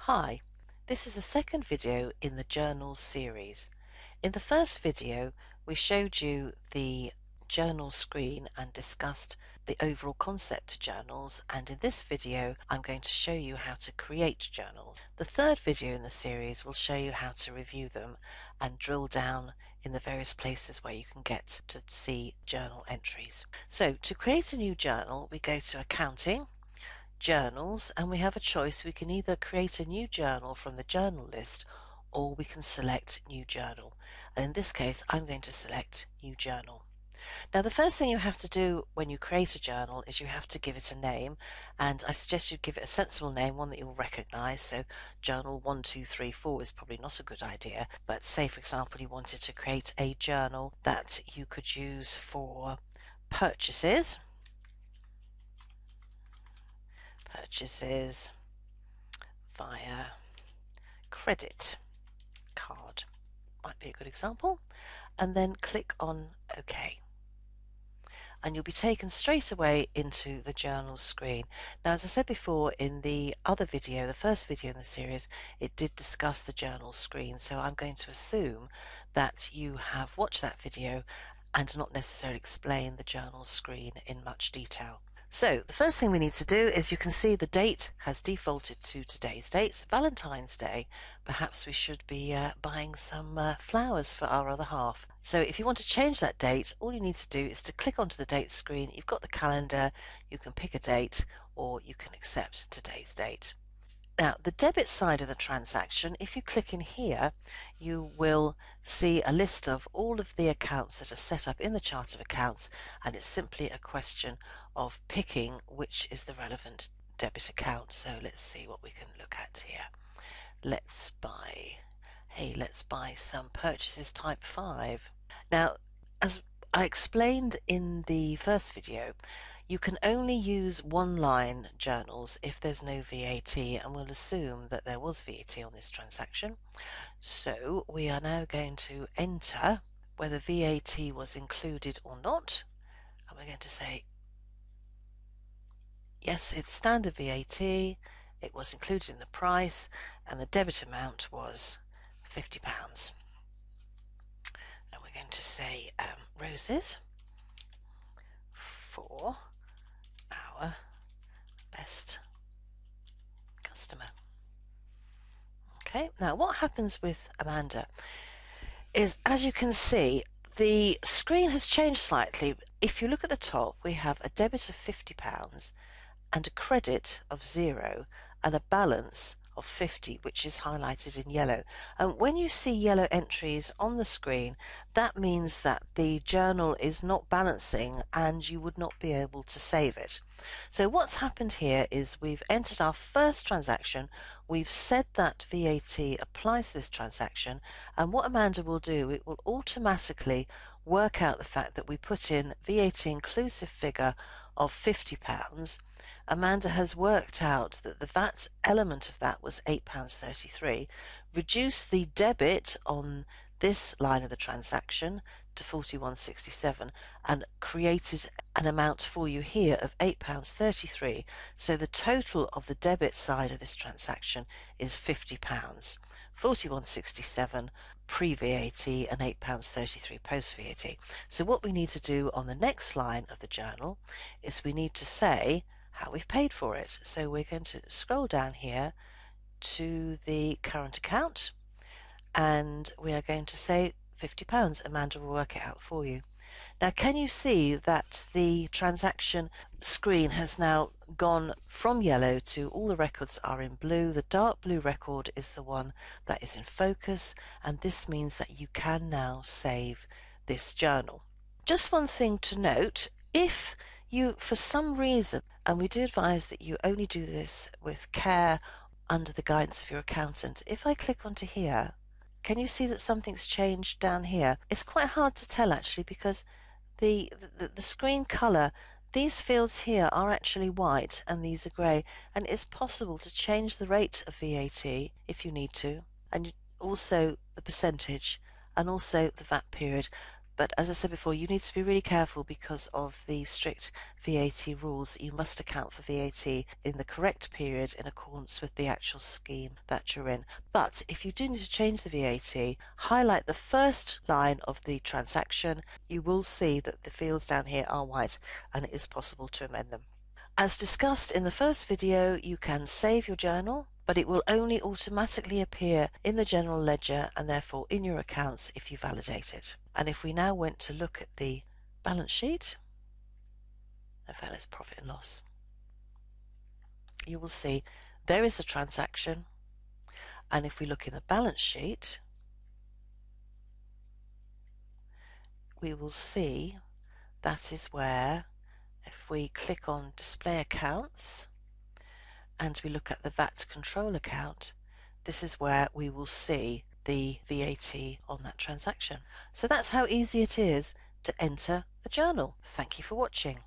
Hi, this is the second video in the journals series. In the first video, we showed you the journal screen and discussed the overall concept to journals, and in this video I'm going to show you how to create journals. The third video in the series will show you how to review them and drill down in the various places where you can get to see journal entries. So to create a new journal, we go to Accounting, Journals, and we have a choice. We can either create a new journal from the journal list or we can select New Journal, and in this case I'm going to select New Journal. Now the first thing you have to do when you create a journal is you have to give it a name, and I suggest you give it a sensible name, one that you'll recognise. So journal 1234 is probably not a good idea, but say for example you wanted to create a journal that you could use for purchases via credit card might be a good example, and then click on OK. And you'll be taken straight away into the journal screen. Now, as I said before in the other video, the first video in the series, it did discuss the journal screen, so I'm going to assume that you have watched that video and not necessarily explain the journal screen in much detail. So the first thing we need to do is, you can see the date has defaulted to today's date, Valentine's Day. Perhaps we should be buying some flowers for our other half. So if you want to change that date, all you need to do is to click onto the date screen. You've got the calendar, you can pick a date or you can accept today's date. Now, the debit side of the transaction, if you click in here, you will see a list of all of the accounts that are set up in the chart of accounts, and it's simply a question of picking which is the relevant debit account. So let's see what we can look at here. Let's buy some purchases type 5. Now, as I explained in the first video, you can only use one-line journals if there's no VAT, and we'll assume that there was VAT on this transaction. So we are now going to enter whether VAT was included or not, and we're going to say yes, it's standard VAT, it was included in the price, and the debit amount was £50. And we're going to say roses for our best customer. Okay, now what happens with Amanda is, as you can see, the screen has changed slightly. If you look at the top, we have a debit of £50 and a credit of 0 and a balance of 50, which is highlighted in yellow. And when you see yellow entries on the screen, that means that the journal is not balancing and you would not be able to save it. So what's happened here is we've entered our first transaction, we've said that VAT applies to this transaction, and what Amanda will do, it will automatically work out the fact that we put in VAT inclusive figure of £50. Amanda has worked out that the VAT element of that was £8.33, reduced the debit on this line of the transaction to £41.67, and created an amount for you here of £8.33. So the total of the debit side of this transaction is £50, £41.67 pre-VAT and £8.33 post-VAT. So what we need to do on the next line of the journal is we need to say how we've paid for it. So we're going to scroll down here to the current account, and we are going to say £50. Amanda will work it out for you. Now, can you see that the transaction screen has now gone from yellow to all the records are in blue? The dark blue record is the one that is in focus, and this means that you can now save this journal. Just one thing to note, if you, for some reason, and we do advise that you only do this with care under the guidance of your accountant, if I click onto here, can you see that something's changed down here? It's quite hard to tell actually, because the screen colour, these fields here are actually white and these are grey, and it's possible to change the rate of VAT if you need to, and also the percentage and also the VAT period. But as I said before, you need to be really careful because of the strict VAT rules. You must account for VAT in the correct period in accordance with the actual scheme that you're in. But if you do need to change the VAT, highlight the first line of the transaction. You will see that the fields down here are white and it is possible to amend them. As discussed in the first video, you can save your journal, but it will only automatically appear in the general ledger and therefore in your accounts if you validate it. And if we now went to look at the balance sheet, in fact, let's profit and loss, you will see there is a transaction. And if we look in the balance sheet, we will see that is where, if we click on display accounts and we look at the VAT control account, this is where we will see the VAT on that transaction. So that's how easy it is to enter a journal. Thank you for watching.